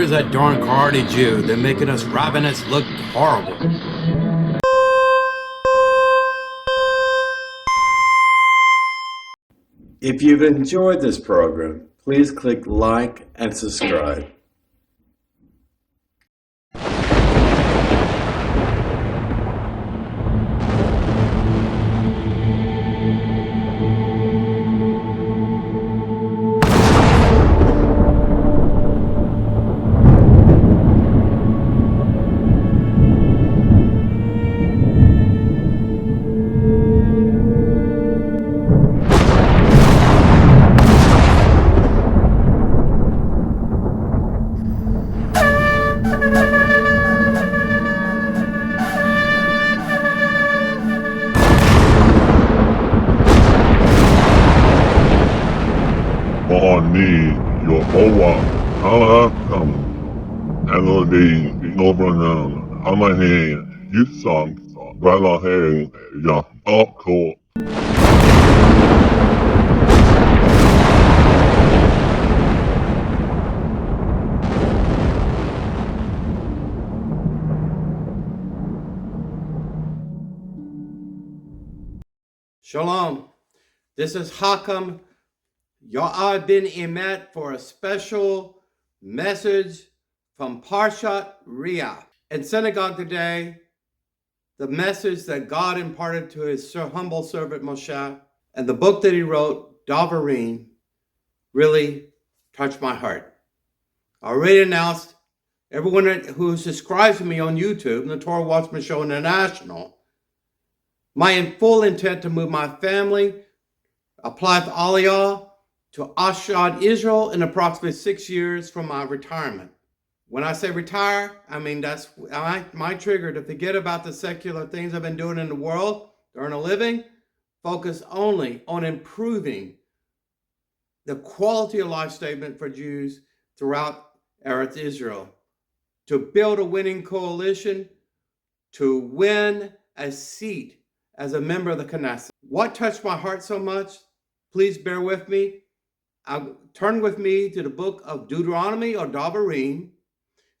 is that darn Karate Jew? They're making us ravenous look horrible. If you've enjoyed this program, please click like and subscribe. Ni Yehovah Halakam Elodie Nobranan Amani Yusam Balahe Yahako. Shalom. This is Hakam ben-Emmett for a special message from Parshah Re'eh. In synagogue today, the message that God imparted to his humble servant Moshe and the book that he wrote, Devarim, really touched my heart. I already announced, everyone who subscribes to me on YouTube and the Torah Watchman Show International, my full intent to move my family, apply for Aliyah, to Ashdod, Israel in approximately 6 years from my retirement. When I say retire, I mean that's my trigger to forget about the secular things I've been doing in the world, earn a living, focus only on improving the quality of life statement for Jews throughout Eretz Yisrael, to build a winning coalition, to win a seat as a member of the Knesset. What touched my heart so much? Please bear with me. Turn with me to the book of Deuteronomy or Devarim,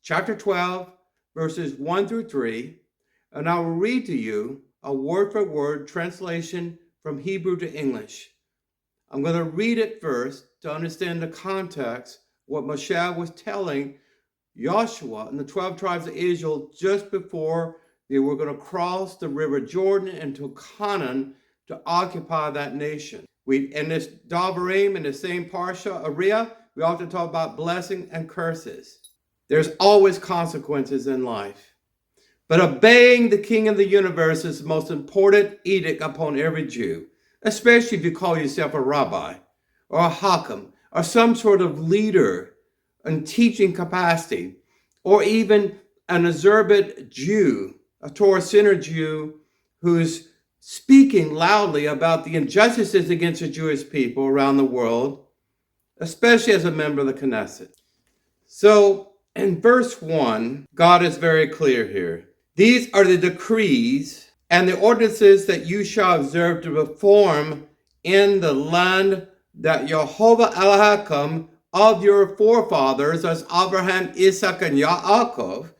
chapter 12, verses 1 through 3, and I will read to you a word-for-word translation from Hebrew to English. I'm going to read it first to understand the context, what Moshe was telling Joshua and the 12 tribes of Israel just before they were going to cross the river Jordan into Canaan to occupy that nation. In this Devarim, in the same Parshah Re'eh, we often talk about blessing and curses. There's always consequences in life. But obeying the King of the universe is the most important edict upon every Jew, especially if you call yourself a rabbi or a hakam or some sort of leader in teaching capacity, or even an observant Jew, a Torah-centered Jew who's speaking loudly about the injustices against the Jewish people around the world, especially as a member of the Knesset. So in verse 1, God is very clear here. These are the decrees and the ordinances that you shall observe to perform in the land that Yehovah Elohim of your forefathers, as Abraham, Isaac, and Yaakov.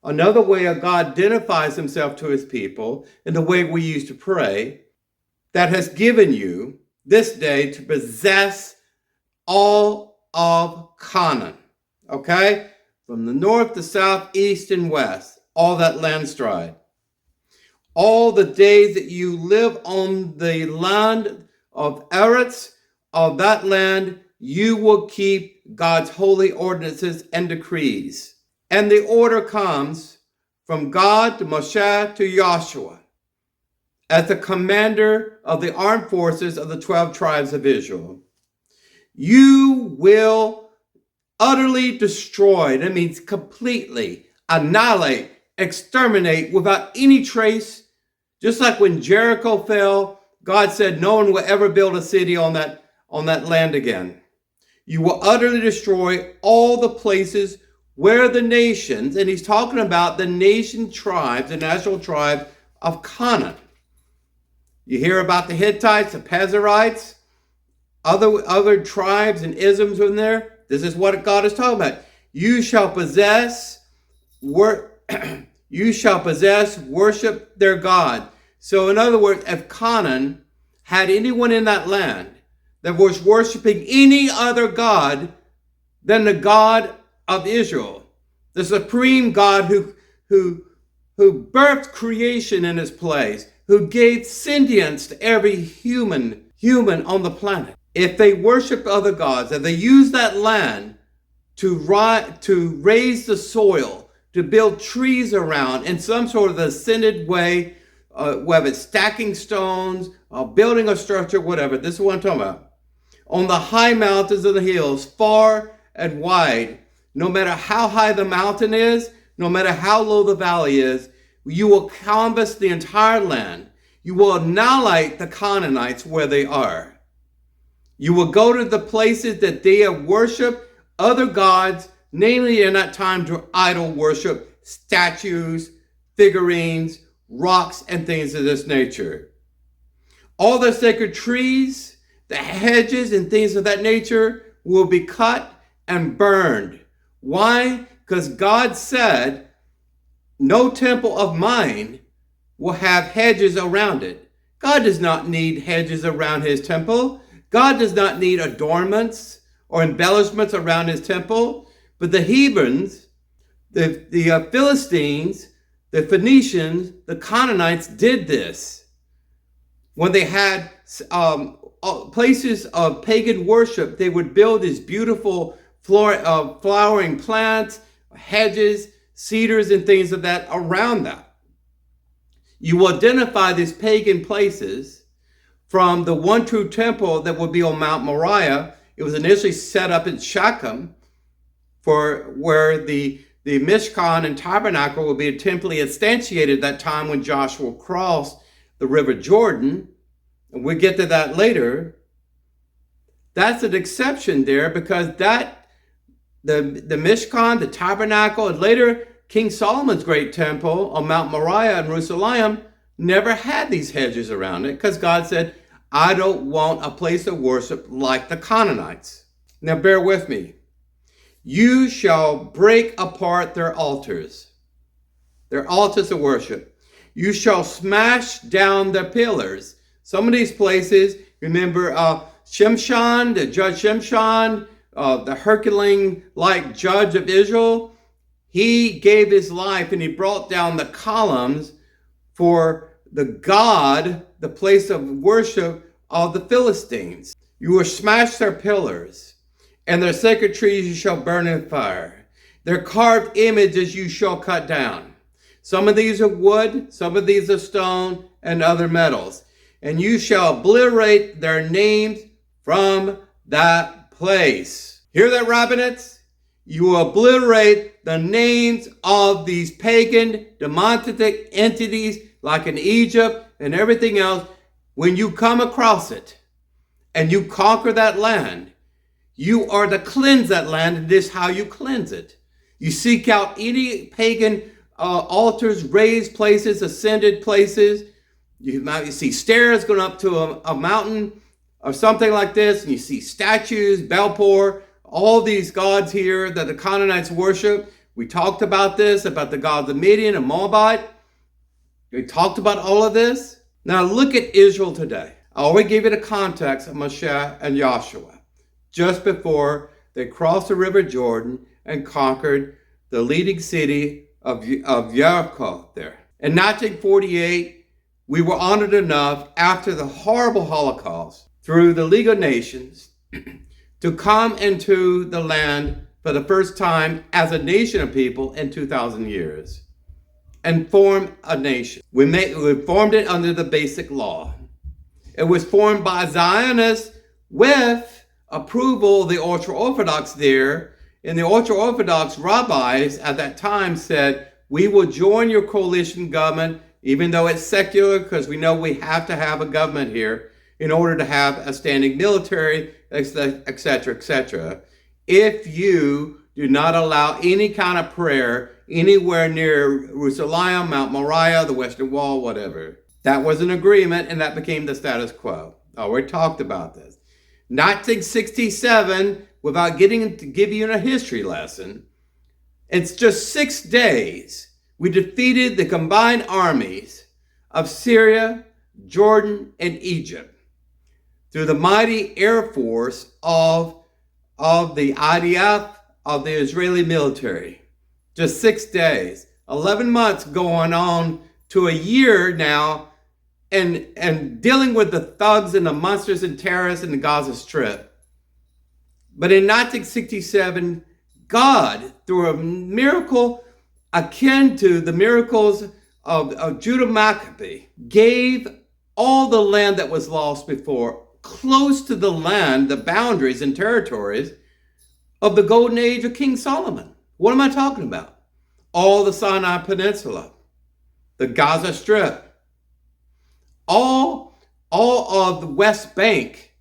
Another way of God identifies himself to his people in the way we used to pray, that has given you this day to possess all of Canaan. Okay? From the north to south, east and west, all that land stride. All the days that you live on the land of Eretz, of that land, you will keep God's holy ordinances and decrees. And the order comes from God to Moshe to Joshua as the commander of the armed forces of the 12 tribes of Israel. You will utterly destroy, that means completely annihilate, exterminate without any trace. Just like when Jericho fell, God said no one will ever build a city on that land again. You will utterly destroy all the places where the nations, and he's talking about the nation tribes, the national tribe of Canaan. You hear about the Hittites, the Pezerites, other tribes and isms in there. This is what God is talking about. You shall possess, worship their God. So in other words, if Canaan had anyone in that land that was worshiping any other God than the God of Israel, the supreme God who birthed creation in his place, who gave sentience to every human on the planet. If they worshiped other gods, if they used that land to raise the soil, to build trees around in some sort of ascended way, whether it's stacking stones, building a structure, whatever, this is what I'm talking about. On the high mountains of the hills, far and wide, no matter how high the mountain is, no matter how low the valley is, you will canvass the entire land. You will annihilate the Canaanites where they are. You will go to the places that they have worshipped other gods, namely in that time to idol worship, statues, figurines, rocks, and things of this nature. All the sacred trees, the hedges, and things of that nature will be cut and burned. Why? Because God said, no temple of mine will have hedges around it. God does not need hedges around his temple. God does not need adornments or embellishments around his temple. But the Hebrews, the Philistines, the Phoenicians, the Canaanites did this. When they had places of pagan worship, they would build these beautiful flowering plants, hedges, cedars, and things of that around that. You will identify these pagan places from the one true temple that would be on Mount Moriah. It was initially set up in Shechem, for where the Mishkan and tabernacle would be temporally instantiated at that time when Joshua crossed the river Jordan. And we'll get to that later. That's an exception there, because that the Mishkan, the tabernacle, and later King Solomon's great temple on Mount Moriah in Jerusalem never had these hedges around it, because God said, I don't want a place of worship like the Canaanites. Now bear with me. You shall break apart their altars of worship. You shall smash down their pillars. Some of these places, remember Shimshon, the judge Shimshon, the Herculean-like judge of Israel, he gave his life and he brought down the columns for the God, the place of worship of the Philistines. You will smash their pillars, and their sacred trees you shall burn in fire. Their carved images you shall cut down. Some of these are wood, some of these are stone, and other metals. And you shall obliterate their names from that place. Hear that, rabbinets? You will obliterate the names of these pagan, demonistic entities like in Egypt and everything else. When you come across it and you conquer that land, you are to cleanse that land, and this is how you cleanse it. You seek out any pagan altars, raised places, ascended places. You see stairs going up to a mountain or something like this, and you see statues, Belpor, all these gods here that the Canaanites worship. We talked about this, about the gods of Midian and Moabite. We talked about all of this. Now look at Israel today. I already gave you the context of Moshe and Joshua, just before they crossed the river Jordan and conquered the leading city of Jericho there. In 1948, we were honored enough, after the horrible Holocaust, through the League of Nations, to come into the land for the first time as a nation of people in 2,000 years and form a nation. We formed it under the basic law. It was formed by Zionists with approval of the ultra-Orthodox there. And the ultra-Orthodox rabbis at that time said, we will join your coalition government, even though it's secular, because we know we have to have a government here in order to have a standing military, etc., etc., if you do not allow any kind of prayer anywhere near Jerusalem, Mount Moriah, the Western Wall, whatever. That was an agreement, and that became the status quo. I already talked about this. 1967, without getting to give you a history lesson, In just 6 days, we defeated the combined armies of Syria, Jordan, and Egypt through the mighty air force of the IDF, of the Israeli military. Just 6 days, 11 months going on to a year now, and dealing with the thugs and the monsters and terrorists in the Gaza Strip. But in 1967, God, through a miracle akin to the miracles of Judah Maccabee, gave all the land that was lost before close to the land, the boundaries and territories of the golden age of King Solomon. What am I talking about? All the Sinai Peninsula, the Gaza Strip, all of the West Bank,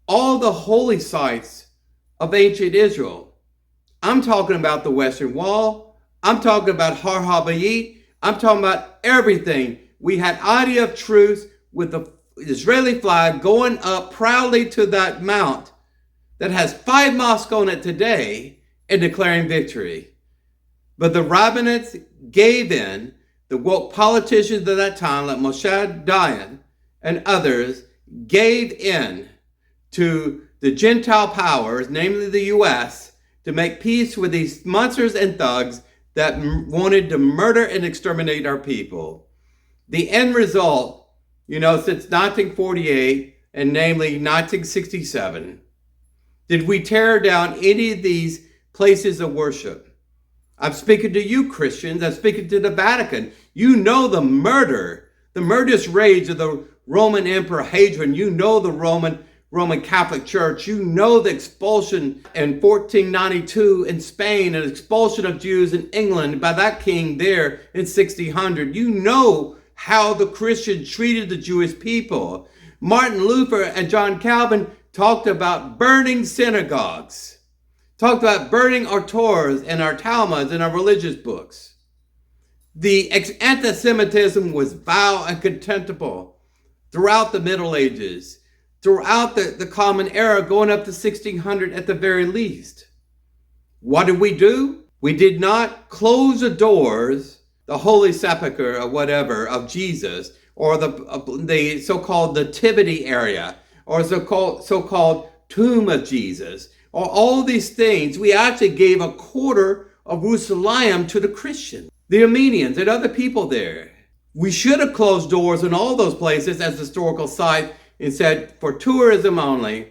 all the holy sites of ancient Israel. I'm talking about the Western Wall. I'm talking about Har HaBayit. I'm talking about everything. We had IDF troops with the Israeli flag going up proudly to that mount that has 5 mosques on it today and declaring victory. But the rabbinates gave in. The woke politicians of that time, like Moshe Dayan and others, gave in to the Gentile powers, namely the U.S., to make peace with these monsters and thugs that wanted to murder and exterminate our people. The end result, since 1948, and namely 1967, did we tear down any of these places of worship? I'm speaking to you, Christians. I'm speaking to the Vatican. You know the murderous rage of the Roman Emperor Hadrian. You know the Roman Catholic Church. You know the expulsion in 1492 in Spain, and expulsion of Jews in England by that king there in 1600. You know how the Christians treated the Jewish people. Martin Luther and John Calvin talked about burning synagogues. Talked about burning our Torahs and our Talmuds and our religious books. The anti-Semitism was vile and contemptible throughout the Middle Ages, throughout the Common Era, going up to 1600 at the very least. What did we do? We did not close the doors, the Holy Sepulchre or whatever of Jesus, or the so-called nativity area, or so-called tomb of Jesus, or all these things. We actually gave a quarter of Jerusalem to the Christians, the Armenians, and other people there. We should have closed doors in all those places as historical sites and said, for tourism only,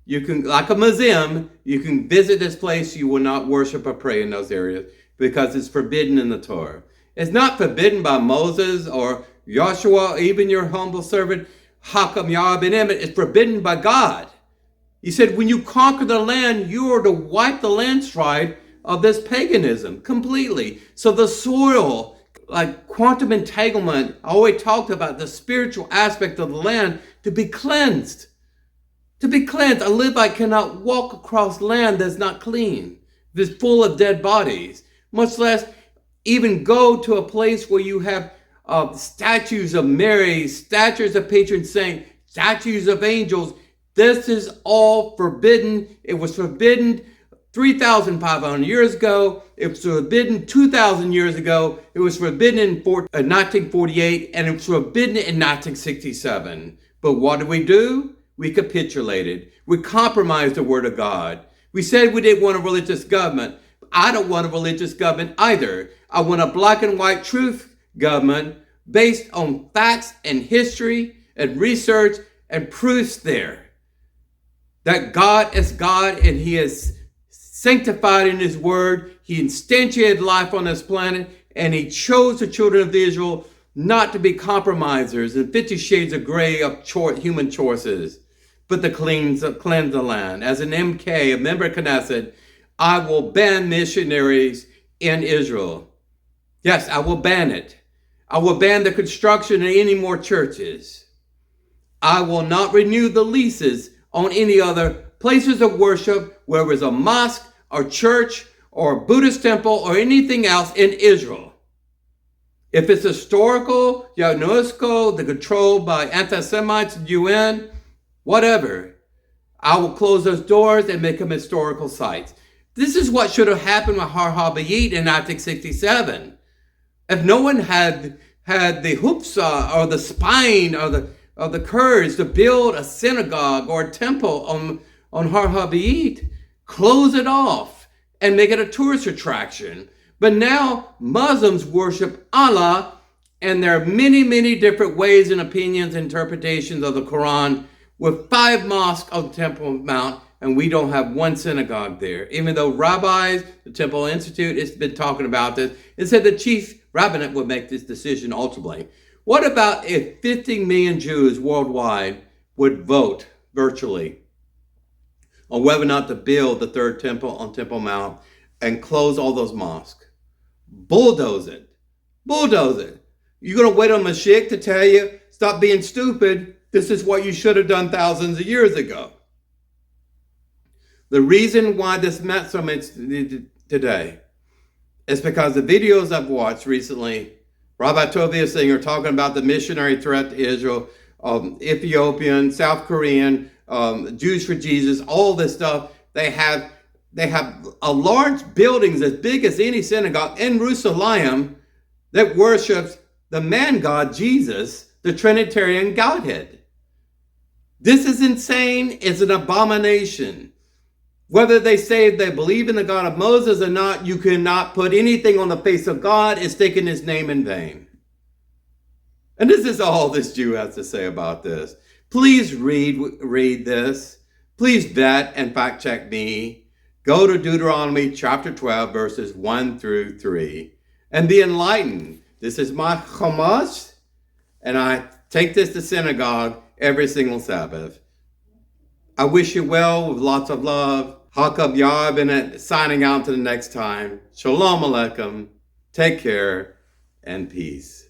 you can, like a museum, you can visit this place. You will not worship or pray in those areas because it's forbidden in the Torah. It's not forbidden by Moses or Joshua, even your humble servant, Hakam Yah ben-Emmett. It's forbidden by God. He said, when you conquer the land, you are to wipe the landslide of this paganism completely. So the soil, like quantum entanglement, I always talked about the spiritual aspect of the land to be cleansed. To be cleansed. A Levite cannot walk across land that's not clean, that's full of dead bodies, much less even go to a place where you have statues of Mary, statues of patron saints, statues of angels. This is all forbidden. It was forbidden 3,500 years ago. It was forbidden 2,000 years ago. It was forbidden in 1948, and it was forbidden in 1967. But what did we do? We capitulated. We compromised the word of God. We said we didn't want a religious government. I don't want a religious government either. I want a black and white truth government based on facts and history and research and proofs there. That God is God, and he is sanctified in his word. He instantiated life on this planet, and he chose the children of Israel not to be compromisers and 50 shades of gray of human choices, but to cleanse the land. As an MK, a member of Knesset, I will ban missionaries in Israel. Yes, I will ban it. I will ban the construction of any more churches. I will not renew the leases on any other places of worship where there's a mosque or church or a Buddhist temple or anything else in Israel. If it's historical, UNESCO, the controlled by anti-Semites, UN, whatever, I will close those doors and make them historical sites. This is what should have happened with Har HaBayit in 1967. If no one had the chutzpah or the spine or the courage to build a synagogue or a temple on Har HaBayit, close it off and make it a tourist attraction. But now Muslims worship Allah, and there are many, many different ways and opinions, interpretations of the Quran, with 5 mosques on Temple Mount, and we don't have one synagogue there. Even though rabbis, the Temple Institute, has been talking about this, it said the chief rabbinate would make this decision ultimately. What about if 50 million Jews worldwide would vote virtually on whether or not to build the third temple on Temple Mount and close all those mosques? Bulldoze it. Bulldoze it. You're going to wait on Mashiach to tell you, stop being stupid. This is what you should have done thousands of years ago. The reason why this meant so much today is because the videos I've watched recently, Rabbi Tovia Singer talking about the missionary threat to Israel, Ethiopian, South Korean, Jews for Jesus, all this stuff. They have a large buildings as big as any synagogue in Jerusalem that worships the man God Jesus, the Trinitarian Godhead. This is insane. It's an abomination. Whether they say they believe in the God of Moses or not, you cannot put anything on the face of God as taking his name in vain. And this is all this Jew has to say about this. Please read this. Please vet and fact check me. Go to Deuteronomy chapter 12, verses 1 through 3, and be enlightened. This is my Chumash, and I take this to synagogue every single Sabbath. I wish you well with lots of love. Hakab Yah, Ben-Emmett, signing out to the next time. Shalom Aleichem. Take care and peace.